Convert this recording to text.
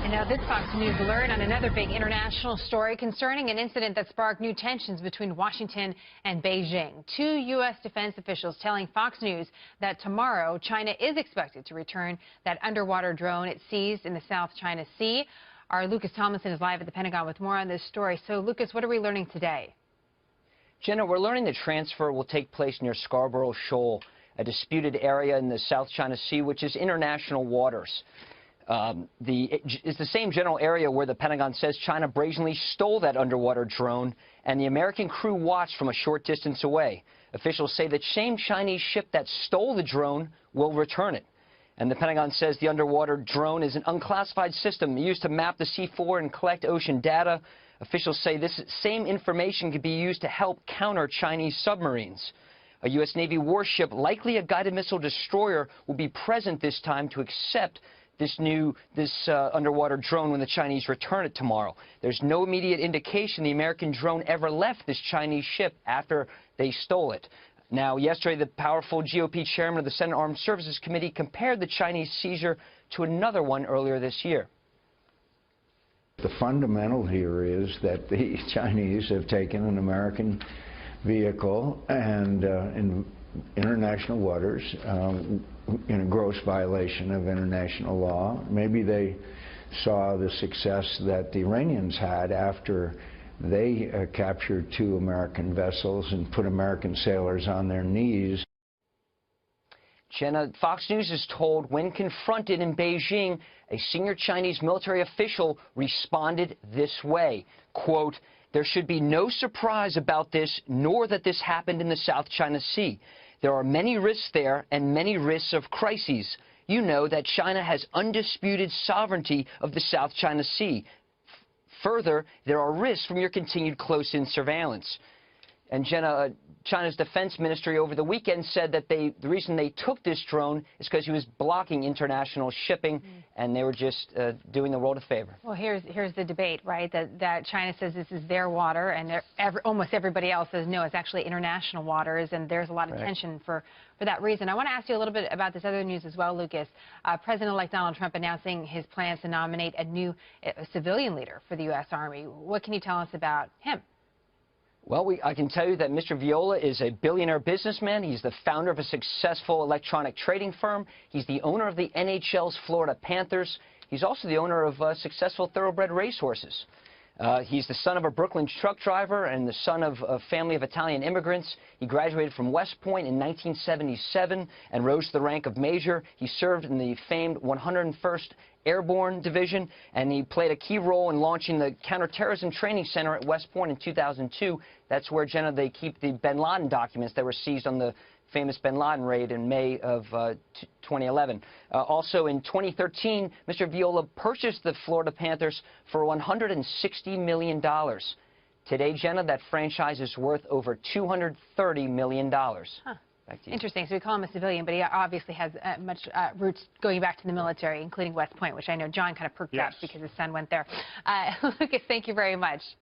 And now this Fox News alert on another big international story concerning an incident that sparked new tensions between Washington and Beijing. Two U.S. defense officials telling Fox News that tomorrow China is expected to return that underwater drone it seized in the South China Sea. Our Lucas Tomlinson is live at the Pentagon with more on this story. So, Lucas, what are we learning today? Jenna, we're learning the transfer will take place near Scarborough Shoal, a disputed area in the South China Sea, which is international waters. It's the same general area where the Pentagon says China brazenly stole that underwater drone, and the American crew watched from a short distance away. Officials say the same Chinese ship that stole the drone will return it. And the Pentagon says the underwater drone is an unclassified system used to map the seafloor and collect ocean data. Officials say this same information could be used to help counter Chinese submarines. A U.S. Navy warship, likely a guided missile destroyer, will be present this time to accept this underwater drone when the Chinese return it tomorrow. There's no immediate indication the American drone ever left this Chinese ship after they stole it. Now, yesterday, the powerful GOP chairman of the Senate Armed Services Committee compared the Chinese seizure to another one earlier this year. The fundamental here is that the Chinese have taken an American vehicle and in international waters in a gross violation of international law. Maybe they saw the success that the Iranians had after they captured two American vessels and put American sailors on their knees. Jenna, Fox News is told when confronted in Beijing, a senior Chinese military official responded this way, quote, "There should be no surprise about this, nor that this happened in the South China Sea. There are many risks there and many risks of crises. You know that China has undisputed sovereignty of the South China Sea. Further, there are risks from your continued close-in surveillance." And Jenna, China's defense ministry over the weekend said that the reason they took this drone is because he was blocking international shipping, and they were just doing the world a favor. Well, here's the debate, right? That China says this is their water, and almost everybody else says no, it's actually international waters, and there's a lot of tension for that reason. I want to ask you a little bit about this other news as well, Lucas. President-elect Donald Trump announcing his plans to nominate a new civilian leader for the U.S. Army. What can you tell us about him? Well, I can tell you that Mr. Viola is a billionaire businessman. He's the founder of a successful electronic trading firm. He's the owner of the NHL's Florida Panthers. He's also the owner of successful thoroughbred racehorses. He's the son of a Brooklyn truck driver and the son of a family of Italian immigrants. He graduated from West Point in 1977 and rose to the rank of major. He served in the famed 101st Airborne Division, and he played a key role in launching the Counterterrorism Training Center at West Point in 2002. That's where, Jenna, they keep the bin Laden documents that were seized on the famous bin Laden raid in May of 2011. Also in 2013, Mr. Viola purchased the Florida Panthers for $160 million. Today, Jenna, that franchise is worth over $230 million. Huh. Interesting. So we call him a civilian, but he obviously has much roots going back to the military, including West Point, which I know John kind of perked up because his son went there. Lucas, thank you very much.